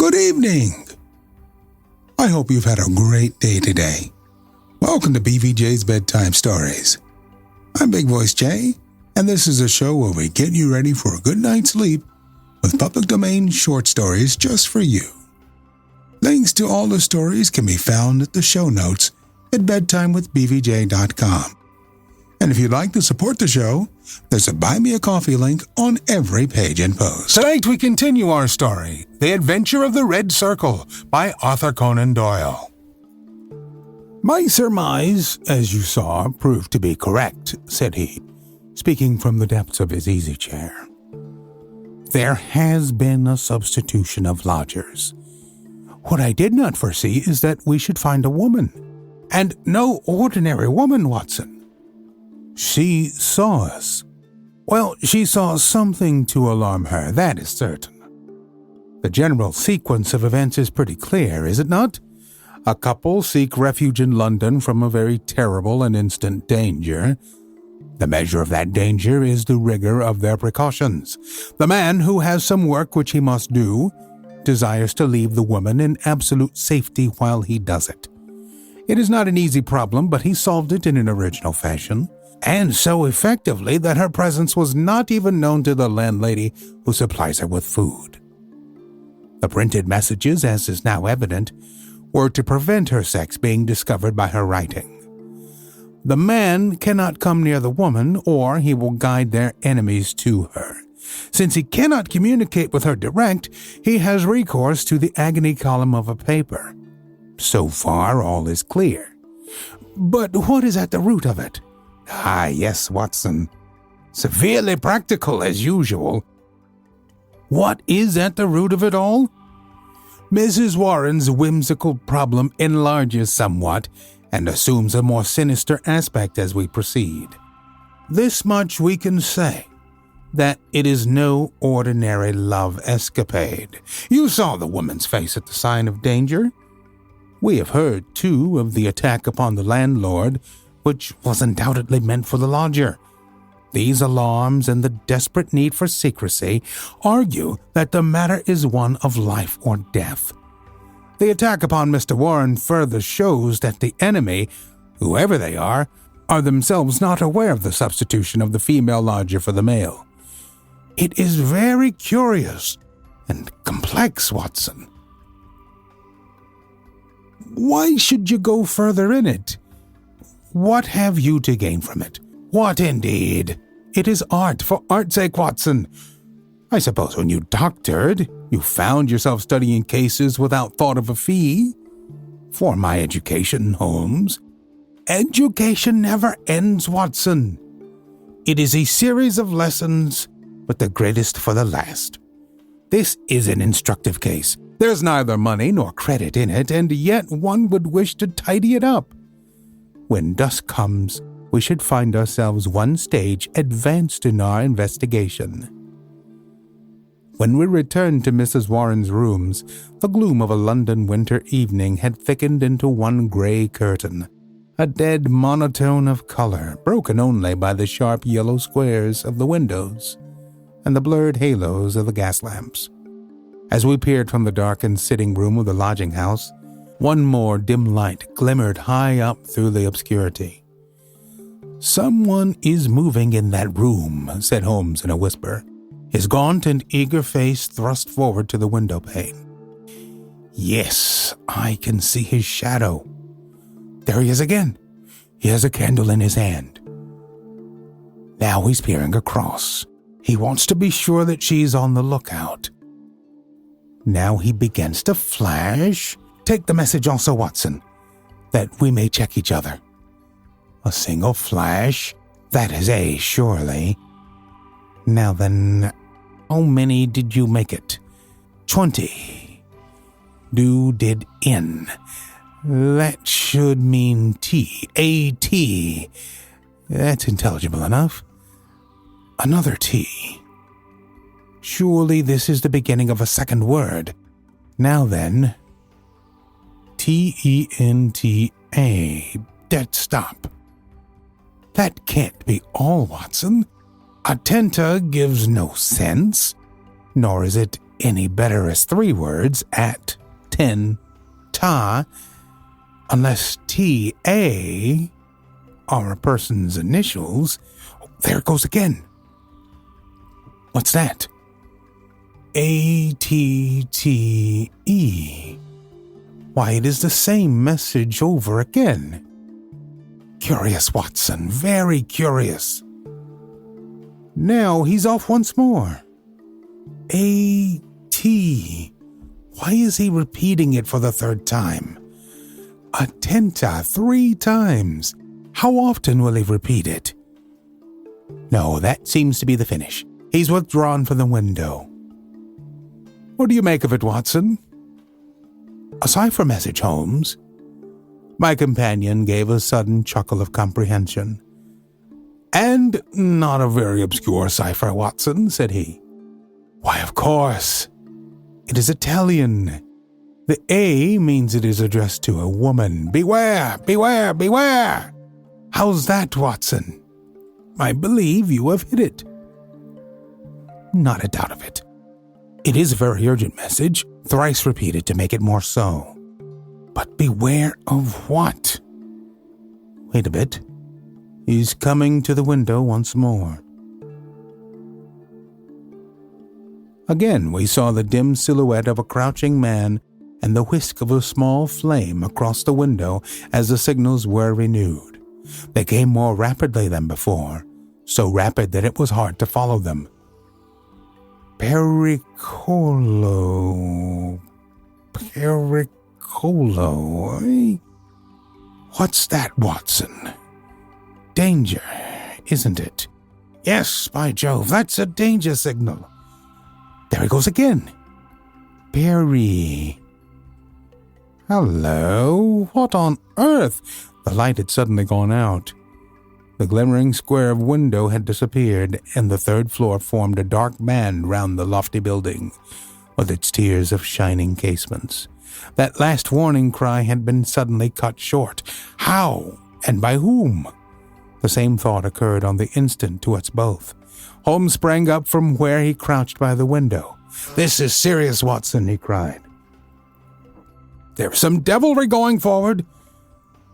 Good evening. I hope you've had a great day today. Welcome to BVJ's Bedtime Stories. I'm Big Voice Jay, and this is a show where we get you ready for a good night's sleep with public domain short stories just for you. Links to all the stories can be found at the show notes at bedtimewithbvj.com. And if you'd like to support the show, there's a Buy Me a Coffee link on every page and post. Tonight we continue our story, The Adventure of the Red Circle by Arthur Conan Doyle. My surmise, as you saw, proved to be correct, said he, speaking from the depths of his easy chair. There has been a substitution of lodgers. What I did not foresee is that we should find a woman, and no ordinary woman, Watson. She saw us. Well, she saw something to alarm her, that is certain. The general sequence of events is pretty clear, is it not? A couple seek refuge in London from a very terrible and instant danger. The measure of that danger is the rigor of their precautions. The man, who has some work which he must do, desires to leave the woman in absolute safety while he does it. It is not an easy problem, but he solved it in an original fashion, and so effectively that her presence was not even known to the landlady who supplies her with food. The printed messages, as is now evident, were to prevent her sex being discovered by her writing. The man cannot come near the woman, or he will guide their enemies to her. Since he cannot communicate with her direct, he has recourse to the agony column of a paper. So far, all is clear. But what is at the root of it? Ah, yes, Watson. Severely practical, as usual. What is at the root of it all? Mrs. Warren's whimsical problem enlarges somewhat and assumes a more sinister aspect as we proceed. This much we can say, that it is no ordinary love escapade. You saw the woman's face at the sign of danger. We have heard, too, of the attack upon the landlord, which was undoubtedly meant for the lodger. These alarms and the desperate need for secrecy argue that the matter is one of life or death. The attack upon Mr. Warren further shows that the enemy, whoever they are themselves not aware of the substitution of the female lodger for the male. It is very curious and complex, Watson. Why should you go further in it? What have you to gain from it? What indeed? It is art, for art's sake, Watson. I suppose when you doctored, you found yourself studying cases without thought of a fee. For my education, Holmes. Education never ends, Watson. It is a series of lessons, with the greatest for the last. This is an instructive case. There's neither money nor credit in it, and yet one would wish to tidy it up. When dusk comes, we should find ourselves one stage advanced in our investigation. When we returned to Mrs. Warren's rooms, the gloom of a London winter evening had thickened into one gray curtain, a dead monotone of color, broken only by the sharp yellow squares of the windows and the blurred halos of the gas lamps. As we peered from the darkened sitting room of the lodging house, one more dim light glimmered high up through the obscurity. "Someone is moving in that room," said Holmes in a whisper, his gaunt and eager face thrust forward to the window pane. "Yes, I can see his shadow. There he is again. He has a candle in his hand. Now he's peering across. He wants to be sure that she's on the lookout. Now he begins to flash. Take the message also, Watson, that we may check each other. A single flash. That is A, surely. Now then, how many did you make it? 20. Do did N. That should mean T. A-T. That's intelligible enough. Another T. Surely this is the beginning of a second word. Now then, T-E-N-T-A. Dead stop. That can't be all, Watson. Attenta gives no sense, nor is it any better as 3 words, at, 10, ta, unless T-A are a person's initials. Oh, there it goes again. What's that? A-T-T-E. Why, it is the same message over again. Curious, Watson, very curious. Now he's off once more. A-T. Why is he repeating it for the 3rd time? Attenta 3 times. How often will he repeat it? No, that seems to be the finish. He's withdrawn from the window. What do you make of it, Watson? A cipher message, Holmes. My companion gave a sudden chuckle of comprehension. And not a very obscure cipher, Watson, said he. Why, of course. It is Italian. The A means it is addressed to a woman. Beware, beware, beware! How's that, Watson? I believe you have hit it. Not a doubt of it. It is a very urgent message, thrice repeated to make it more so. But beware of what? Wait a bit. He's coming to the window once more. Again we saw the dim silhouette of a crouching man and the whisk of a small flame across the window as the signals were renewed. They came more rapidly than before, so rapid that it was hard to follow them. Pericolo. What's that, Watson? Danger, isn't it? Yes, by Jove, that's a danger signal. There he goes again. Perry. Hello, what on earth? The light had suddenly gone out. The glimmering square of window had disappeared, and the 3rd floor formed a dark band round the lofty building, with its tiers of shining casements. That last warning cry had been suddenly cut short. How, and by whom? The same thought occurred on the instant to us both. Holmes sprang up from where he crouched by the window. This is serious, Watson, he cried. There's some devilry going forward.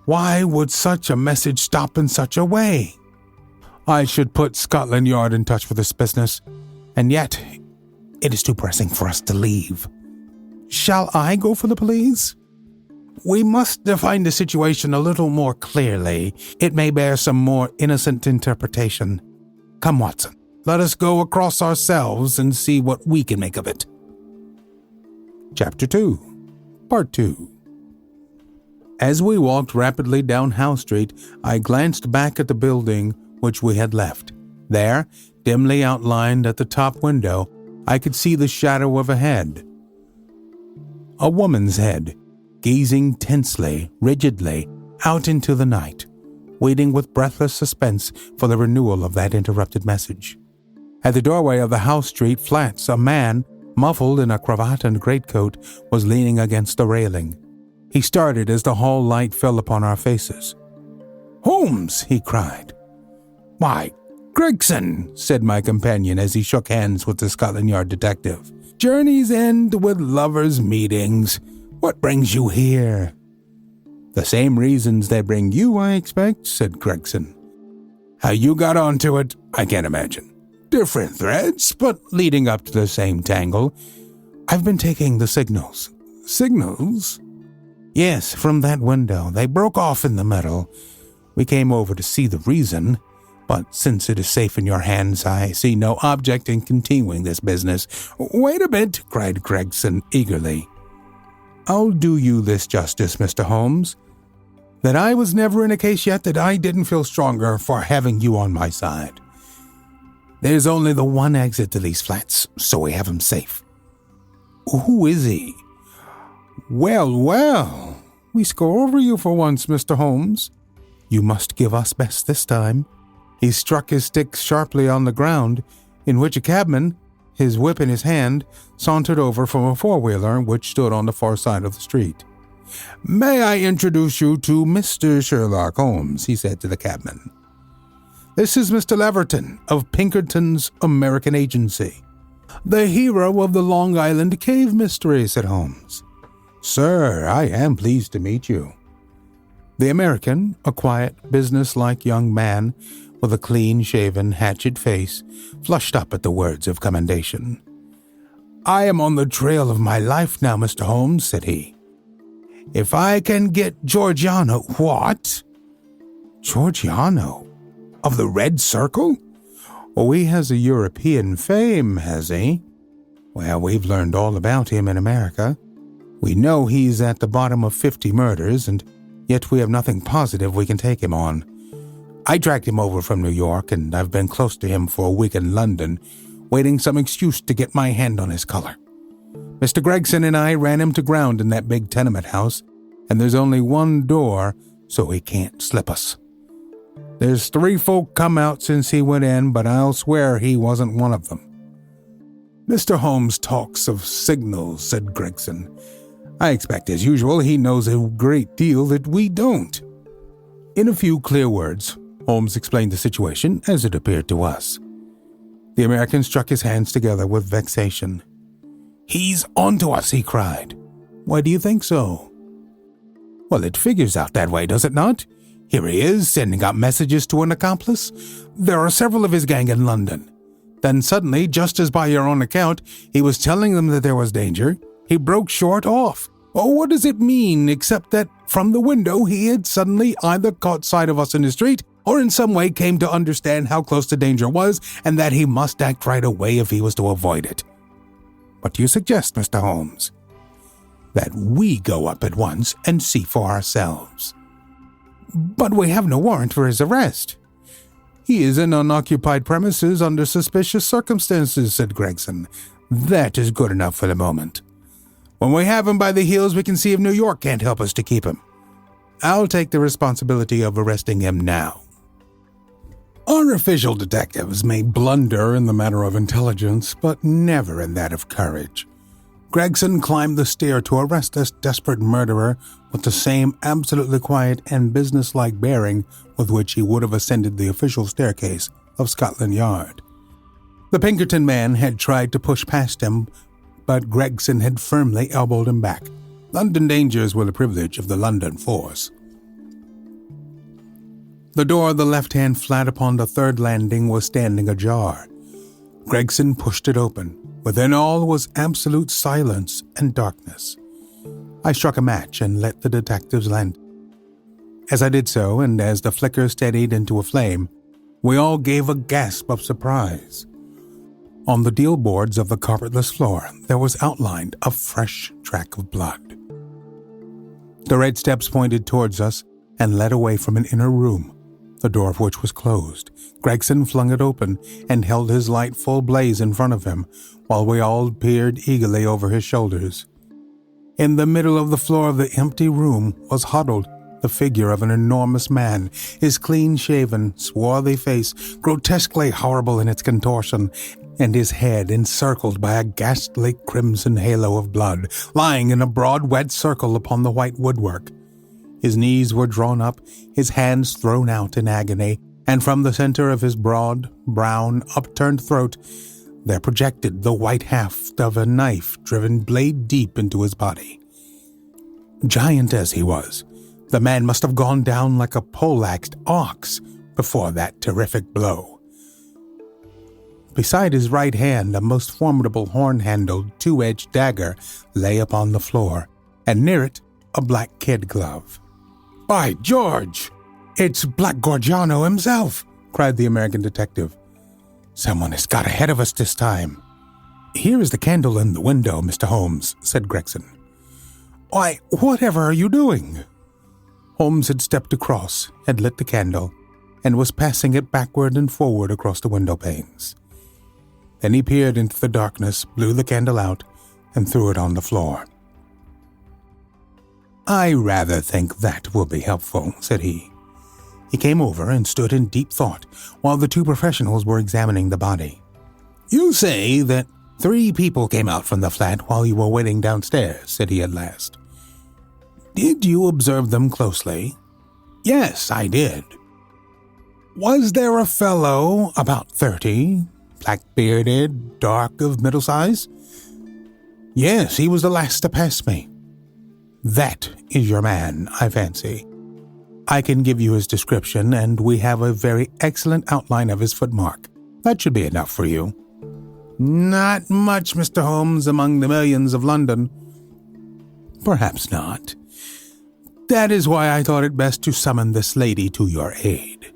Why would such a message stop in such a way? I should put Scotland Yard in touch with this business, and yet it is too pressing for us to leave. Shall I go for the police? We must define the situation a little more clearly. It may bear some more innocent interpretation. Come, Watson, let us go across ourselves and see what we can make of it. Chapter 2, Part 2. As we walked rapidly down Howe Street, I glanced back at the building which we had left. There, dimly outlined at the top window, I could see the shadow of a head. A woman's head, gazing tensely, rigidly, out into the night, waiting with breathless suspense for the renewal of that interrupted message. At the doorway of the Howe Street flats, a man, muffled in a cravat and greatcoat, was leaning against the railing. He started as the hall light fell upon our faces. "Holmes!" he cried. "Why, Gregson," said my companion as he shook hands with the Scotland Yard detective. "Journeys end with lovers' meetings. What brings you here?" "The same reasons that bring you, I expect," said Gregson. "How you got onto it, I can't imagine. Different threads, but leading up to the same tangle. I've been taking the signals." "Signals?" "Yes, from that window. They broke off in the middle. We came over to see the reason, but since it is safe in your hands, I see no object in continuing this business." "Wait a bit," cried Gregson eagerly. "I'll do you this justice, Mr. Holmes, that I was never in a case yet that I didn't feel stronger for having you on my side. There's only the one exit to these flats, so we have him safe." "Who is he?" Well, we score over you for once, Mr. Holmes. You must give us best this time." He struck his stick sharply on the ground, in which a cabman, his whip in his hand, sauntered over from a four-wheeler which stood on the far side of the street. "May I introduce you to Mr. Sherlock Holmes?" he said to the cabman. "This is Mr. Leverton of Pinkerton's American Agency." "The hero of the Long Island cave mystery," said Holmes. "Sir, I am pleased to meet you." The American, a quiet, businesslike young man with a clean-shaven, hatchet face, flushed up at the words of commendation. "I am on the trail of my life now, Mr. Holmes," said he. "If I can get Giorgiano—" "What? Giorgiano? Of the Red Circle? Oh, he has a European fame, has he? Well, we've learned all about him in America. We know he's at the bottom of 50 murders, and yet we have nothing positive we can take him on. I dragged him over from New York, and I've been close to him for a week in London, waiting some excuse to get my hand on his collar. Mr. Gregson and I ran him to ground in that big tenement house, and there's only one door, so he can't slip us. There's 3 folk come out since he went in, but I'll swear he wasn't one of them." "Mr. Holmes talks of signals," said Gregson. "I expect, as usual, he knows a great deal that we don't." In a few clear words, Holmes explained the situation as it appeared to us. The American struck his hands together with vexation. "He's onto us," he cried. "Why do you think so?" "Well, it figures out that way, does it not? Here he is, sending out messages to an accomplice. There are several of his gang in London. Then suddenly, just as by your own account, he was telling them that there was danger, he broke short off. Oh, what does it mean, except that from the window he had suddenly either caught sight of us in the street or in some way came to understand how close the danger was and that he must act right away if he was to avoid it. What do you suggest, Mr. Holmes?" "That we go up at once and see for ourselves." "But we have no warrant for his arrest." "He is in unoccupied premises under suspicious circumstances," said Gregson. "That is good enough for the moment. When we have him by the heels, we can see if New York can't help us to keep him. I'll take the responsibility of arresting him now." Our official detectives may blunder in the matter of intelligence, but never in that of courage. Gregson climbed the stair to arrest this desperate murderer with the same absolutely quiet and businesslike bearing with which he would have ascended the official staircase of Scotland Yard. The Pinkerton man had tried to push past him, but Gregson had firmly elbowed him back. London dangers were the privilege of the London force. The door of the left-hand flat upon the 3rd landing was standing ajar. Gregson pushed it open. Within all was absolute silence and darkness. I struck a match and lit the detective's lantern. As I did so, and as the flicker steadied into a flame, we all gave a gasp of surprise. On the deal boards of the carpetless floor, there was outlined a fresh track of blood. The red steps pointed towards us and led away from an inner room, the door of which was closed. Gregson flung it open and held his light full blaze in front of him, while we all peered eagerly over his shoulders. In the middle of the floor of the empty room was huddled the figure of an enormous man, his clean-shaven, swarthy face grotesquely horrible in its contortion, and his head encircled by a ghastly crimson halo of blood, lying in a broad wet circle upon the white woodwork. His knees were drawn up, his hands thrown out in agony, and from the center of his broad, brown, upturned throat there projected the white haft of a knife driven blade deep into his body. Giant as he was, the man must have gone down like a poleaxed ox before that terrific blow. Beside his right hand, a most formidable horn-handled, 2-edged dagger lay upon the floor, and near it a black kid glove. "By George! It's Black Giorgiano himself!" cried the American detective. "Someone has got ahead of us this time." "Here is the candle in the window, Mr. Holmes," said Gregson. "Why, whatever are you doing?" Holmes had stepped across, had lit the candle, and was passing it backward and forward across the window panes. Then he peered into the darkness, blew the candle out, and threw it on the floor. "I rather think that will be helpful," said he. He came over and stood in deep thought while the 2 professionals were examining the body. "You say that 3 people came out from the flat while you were waiting downstairs," said he at last. "Did you observe them closely?" "Yes, I did." "Was there a fellow, about 30, black-bearded, dark of middle size? Yes, he was the last to pass me. That is your man, I fancy. I can give you his description, and we have a very excellent outline of his footmark. That should be enough for you. Not much, Mr. Holmes, among the millions of London. Perhaps not. That is why I thought it best to summon this lady to your aid.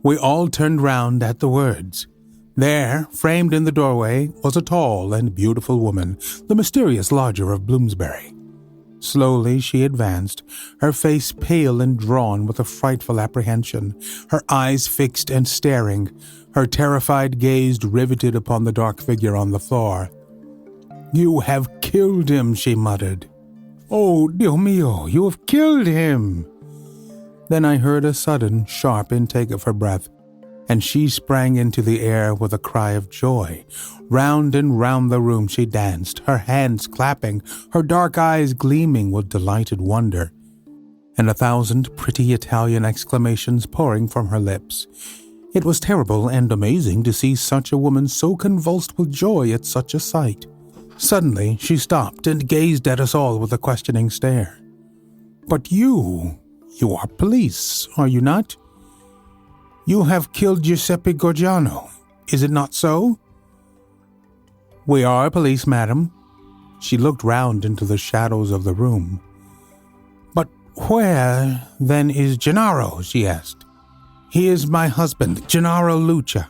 We all turned round at the words. There, framed in the doorway, was a tall and beautiful woman, the mysterious lodger of Bloomsbury. Slowly she advanced, her face pale and drawn with a frightful apprehension, her eyes fixed and staring, her terrified gaze riveted upon the dark figure on the floor. "You have killed him," she muttered. "Oh, Dio mio, you have killed him!" Then I heard a sudden, sharp intake of her breath, and she sprang into the air with a cry of joy. Round and round the room she danced, her hands clapping, her dark eyes gleaming with delighted wonder, and 1,000 pretty Italian exclamations pouring from her lips. It was terrible and amazing to see such a woman so convulsed with joy at such a sight. Suddenly she stopped and gazed at us all with a questioning stare. "But you are police, are you not? You have killed Giuseppe Gorgiano, is it not so?" "We are police, madam." She looked round into the shadows of the room. "But where, then, is Gennaro?" she asked. "He is my husband, Gennaro Lucia.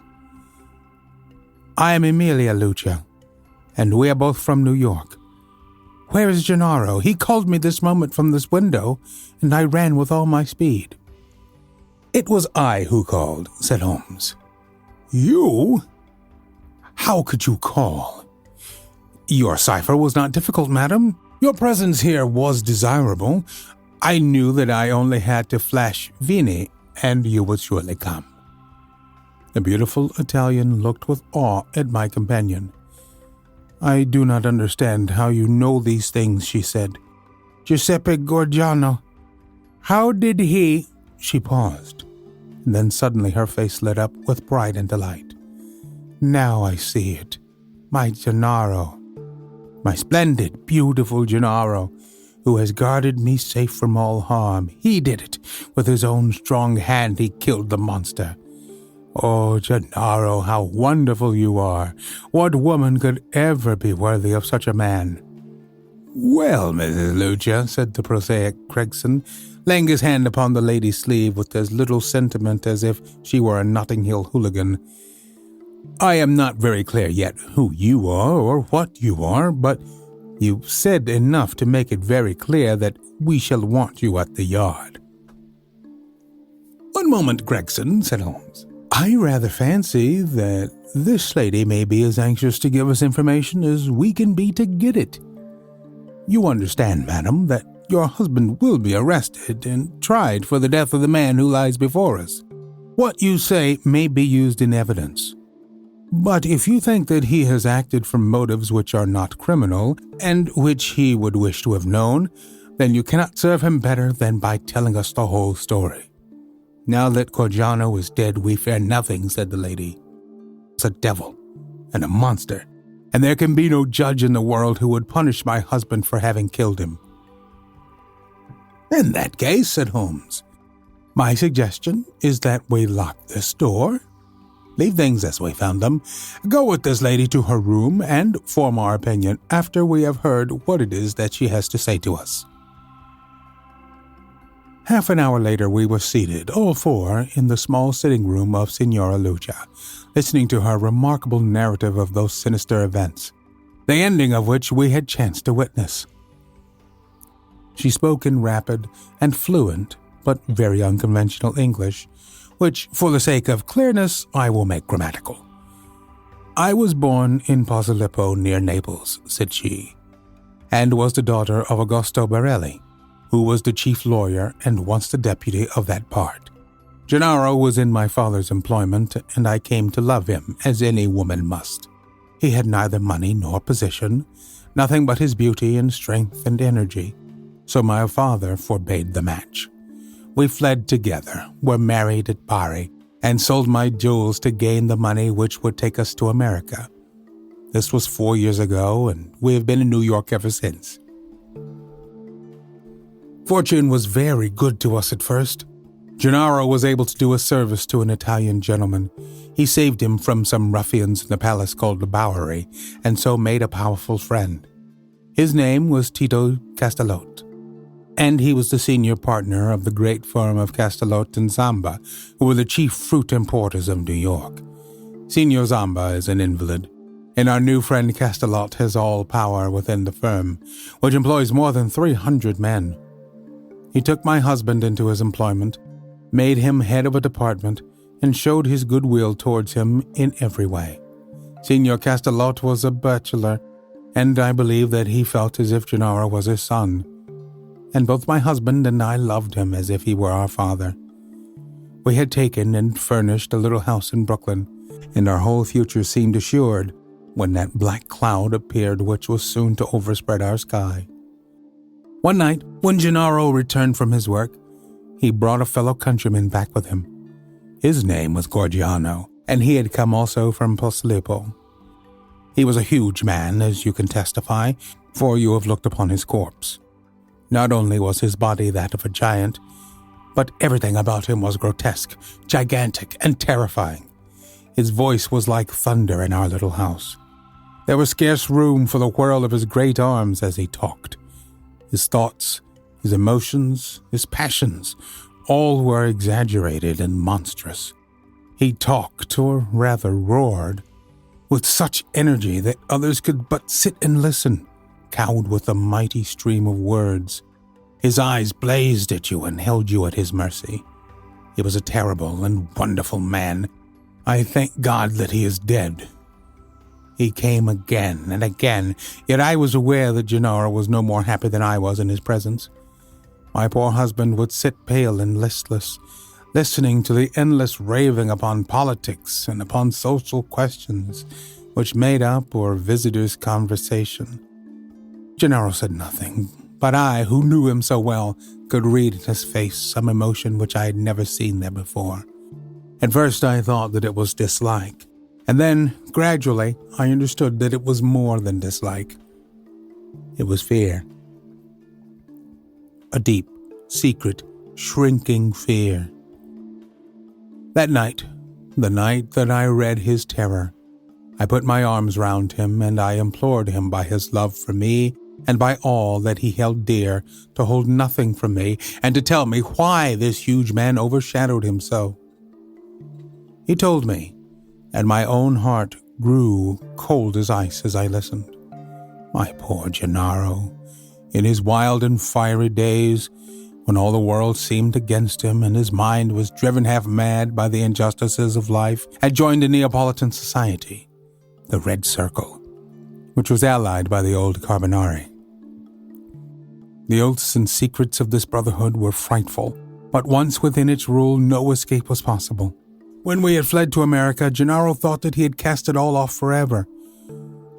I am Emilia Lucia, and we are both from New York. Where is Gennaro? He called me this moment from this window, and I ran with all my speed." "It was I who called," said Holmes. "You? How could you call?" "Your cipher was not difficult, madam. Your presence here was desirable. I knew that I only had to flash Vini, and you would surely come." The beautiful Italian looked with awe at my companion. "I do not understand how you know these things," she said. "Giuseppe Gorgiano. How did he—" She paused, and then suddenly her face lit up with pride and delight. "Now I see it. My Gennaro. My splendid, beautiful Gennaro, who has guarded me safe from all harm. He did it. With his own strong hand he killed the monster. Oh, Gennaro, how wonderful you are! What woman could ever be worthy of such a man?" "Well, Mrs. Lucia," said the prosaic Gregson, laying his hand upon the lady's sleeve with as little sentiment as if she were a Notting Hill hooligan, "I am not very clear yet who you are or what you are, but you said enough to make it very clear that we shall want you at the Yard." "One moment, Gregson," said Holmes. "I rather fancy that this lady may be as anxious to give us information as we can be to get it. You understand, madam, that your husband will be arrested and tried for the death of the man who lies before us. What you say may be used in evidence. But if you think that he has acted from motives which are not criminal, and which he would wish to have known, then you cannot serve him better than by telling us the whole story." "Now that Gorgiano is dead, we fear nothing," said the lady. "It's a devil and a monster, and there can be no judge in the world who would punish my husband for having killed him." "In that case," said Holmes, "my suggestion is that we lock this door, leave things as we found them, go with this lady to her room, and form our opinion after we have heard what it is that she has to say to us." Half an hour later we were seated, all four, in the small sitting room of Signora Lucia, listening to her remarkable narrative of those sinister events, the ending of which we had chanced to witness. She spoke in rapid and fluent, but very unconventional English, which, for the sake of clearness, I will make grammatical. "I was born in Posillipo near Naples," said she, "and was the daughter of Augusto Barelli, who was the chief lawyer and once the deputy of that part. Gennaro was in my father's employment, and I came to love him, as any woman must. He had neither money nor position, nothing but his beauty and strength and energy, so my father forbade the match. We fled together, were married at Bari, and sold my jewels to gain the money which would take us to America. This was 4 years ago, and we have been in New York ever since. Fortune was very good to us at first. Gennaro was able to do a service to an Italian gentleman. He saved him from some ruffians in the palace called the Bowery, and so made a powerful friend. His name was Tito Castellote, and he was the senior partner of the great firm of Castellote and Zamba, who were the chief fruit importers of New York. Signor Zamba is an invalid, and our new friend Castellote has all power within the firm, which employs more than 300 men. He took my husband into his employment, made him head of a department, and showed his goodwill towards him in every way. Signor Castellote was a bachelor, and I believe that he felt as if Gennaro was his son. And both my husband and I loved him as if he were our father. We had taken and furnished a little house in Brooklyn, and our whole future seemed assured when that black cloud appeared which was soon to overspread our sky. One night, when Gennaro returned from his work, he brought a fellow countryman back with him. His name was Gorgiano, and he had come also from Posillipo. He was a huge man, as you can testify, for you have looked upon his corpse. Not only was his body that of a giant, but everything about him was grotesque, gigantic, and terrifying. His voice was like thunder in our little house. There was scarce room for the whirl of his great arms as he talked. His thoughts, his emotions, his passions, all were exaggerated and monstrous. He talked, or rather roared, with such energy that others could but sit and listen, cowed with the mighty stream of words. His eyes blazed at you and held you at his mercy. He was a terrible and wonderful man. I thank God that he is dead. He came again and again, yet I was aware that Gennaro was no more happy than I was in his presence. My poor husband would sit pale and listless, listening to the endless raving upon politics and upon social questions, which made up our visitors' conversation. Gennaro said nothing, but I, who knew him so well, could read in his face some emotion which I had never seen there before. At first I thought that it was dislike, and then, gradually, I understood that it was more than dislike. It was fear. A deep, secret, shrinking fear. That night, the night that I read his terror, I put my arms round him and I implored him by his love for me and by all that he held dear to hold nothing from me and to tell me why this huge man overshadowed him so. He told me, and my own heart grew cold as ice as I listened. My poor Gennaro, in his wild and fiery days, when all the world seemed against him and his mind was driven half mad by the injustices of life, had joined a Neapolitan society, the Red Circle, which was allied by the old Carbonari. The oaths and secrets of this brotherhood were frightful, but once within its rule no escape was possible. When we had fled to America, Gennaro thought that he had cast it all off forever.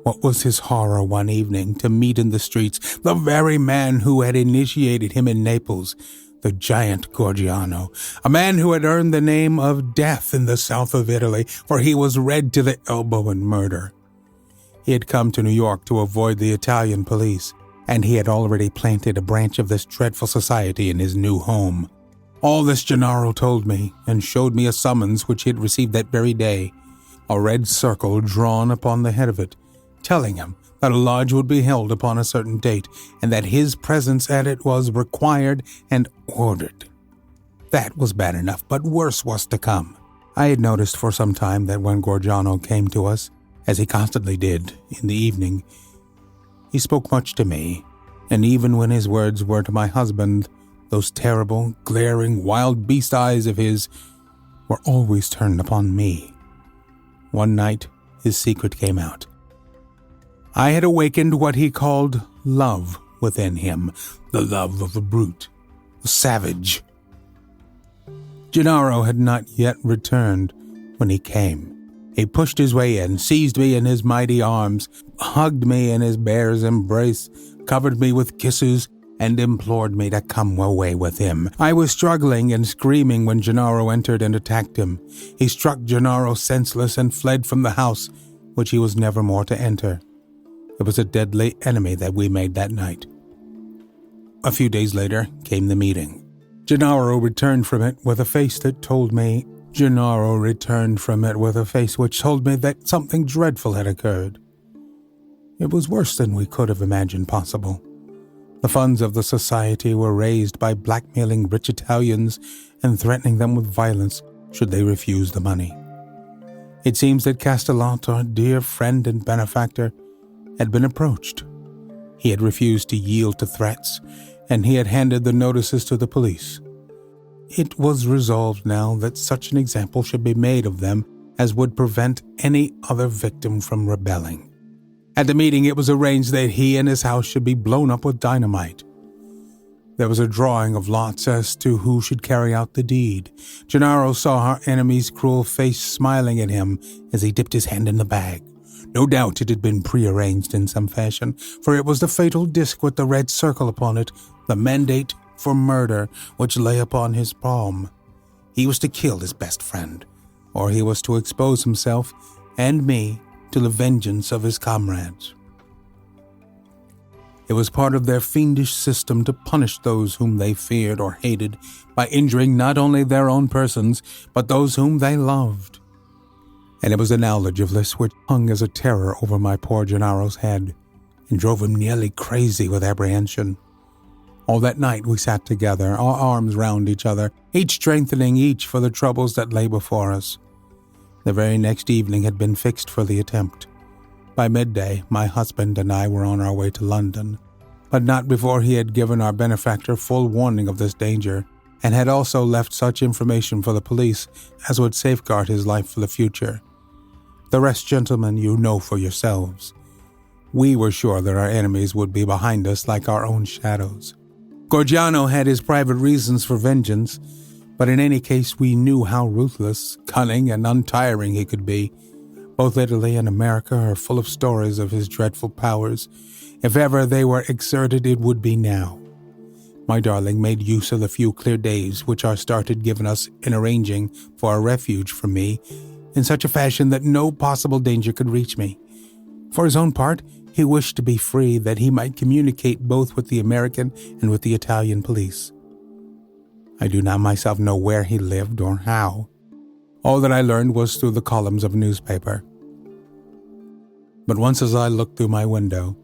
What was his horror one evening to meet in the streets the very man who had initiated him in Naples, the giant Gorgiano, a man who had earned the name of Death in the south of Italy, for he was red to the elbow in murder. He had come to New York to avoid the Italian police, and he had already planted a branch of this dreadful society in his new home. All this Gennaro told me, and showed me a summons which he had received that very day, a red circle drawn upon the head of it, telling him that a lodge would be held upon a certain date, and that his presence at it was required and ordered. That was bad enough, but worse was to come. I had noticed for some time that when Gorgiano came to us, as he constantly did in the evening, he spoke much to me, and even when his words were to my husband, those terrible, glaring, wild beast eyes of his were always turned upon me. One night, his secret came out. I had awakened what he called love within him, the love of a brute, a savage. Gennaro had not yet returned when he came. He pushed his way in, seized me in his mighty arms, hugged me in his bear's embrace, covered me with kisses, and implored me to come away with him. I was struggling and screaming when Gennaro entered and attacked him. He struck Gennaro senseless and fled from the house, which he was never more to enter. It was a deadly enemy that we made that night. A few days later came the meeting. Gennaro returned from it with a face which told me that something dreadful had occurred. It was worse than we could have imagined possible. The funds of the society were raised by blackmailing rich Italians and threatening them with violence should they refuse the money. It seems that Castellotto, our dear friend and benefactor, had been approached. He had refused to yield to threats, and he had handed the notices to the police. It was resolved now that such an example should be made of them as would prevent any other victim from rebelling. At the meeting, it was arranged that he and his house should be blown up with dynamite. There was a drawing of lots as to who should carry out the deed. Gennaro saw our enemy's cruel face smiling at him as he dipped his hand in the bag. No doubt it had been prearranged in some fashion, for it was the fatal disc with the red circle upon it, the mandate for murder which lay upon his palm. He was to kill his best friend, or he was to expose himself and me to the vengeance of his comrades. It was part of their fiendish system to punish those whom they feared or hated by injuring not only their own persons, but those whom they loved. And it was the knowledge of this which hung as a terror over my poor Gennaro's head and drove him nearly crazy with apprehension. All that night we sat together, our arms round each other, each strengthening each for the troubles that lay before us. The very next evening had been fixed for the attempt. By midday, my husband and I were on our way to London, but not before he had given our benefactor full warning of this danger, and had also left such information for the police as would safeguard his life for the future. The rest, gentlemen, you know for yourselves. We were sure that our enemies would be behind us like our own shadows. Gorgiano had his private reasons for vengeance, but in any case we knew how ruthless, cunning, and untiring he could be. Both Italy and America are full of stories of his dreadful powers. If ever they were exerted, it would be now. My darling made use of the few clear days which our star had given us in arranging for a refuge from me, in such a fashion that no possible danger could reach me. For his own part, he wished to be free that he might communicate both with the American and with the Italian police. I do not myself know where he lived or how. All that I learned was through the columns of a newspaper. But once as I looked through my window,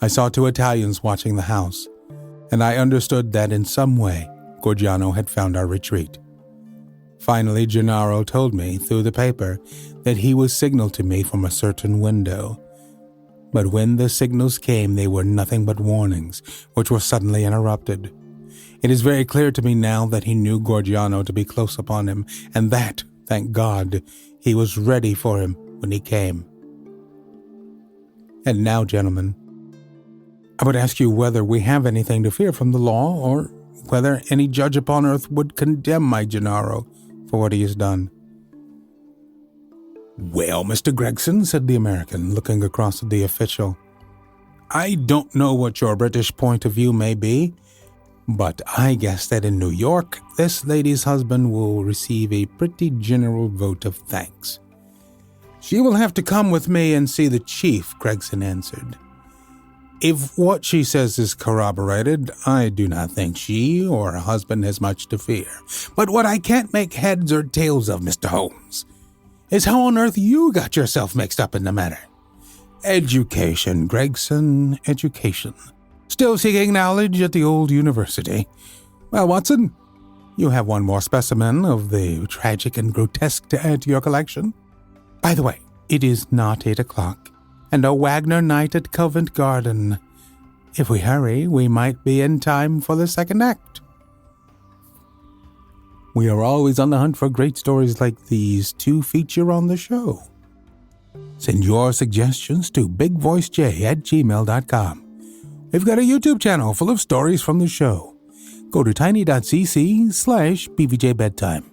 I saw two Italians watching the house, and I understood that in some way Gorgiano had found our retreat. Finally, Gennaro told me through the paper that he was signaled to me from a certain window. But when the signals came, they were nothing but warnings, which were suddenly interrupted. It is very clear to me now that he knew Gorgiano to be close upon him, and that, thank God, he was ready for him when he came. And now, gentlemen, I would ask you whether we have anything to fear from the law, or whether any judge upon earth would condemn my Gennaro for what he has done. "Well, Mr. Gregson," said the American, looking across at the official, "I don't know what your British point of view may be, but I guess that in New York, this lady's husband will receive a pretty general vote of thanks." "She will have to come with me and see the chief," Gregson answered. "If what she says is corroborated, I do not think she or her husband has much to fear. But what I can't make heads or tails of, Mr. Holmes, is how on earth you got yourself mixed up in the matter. Education, Gregson, education. Still seeking knowledge at the old university. Well, Watson, you have one more specimen of the tragic and grotesque to add to your collection. By the way, it is not 8 o'clock, and a Wagner night at Covent Garden. If we hurry, we might be in time for the second act." We are always on the hunt for great stories like these to feature on the show. Send your suggestions to bigvoicej@gmail.com. We've got a YouTube channel full of stories from the show. Go to tiny.cc/BVJ Bedtime.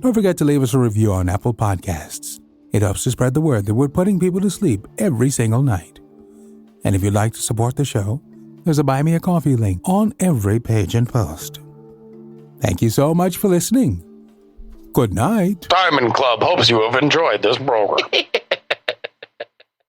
Don't forget to leave us a review on Apple Podcasts. It helps to spread the word that we're putting people to sleep every single night. And if you'd like to support the show, There's a Buy Me a Coffee link on every page and post. Thank you so much for listening. Good night. Diamond Club hopes you have enjoyed this program.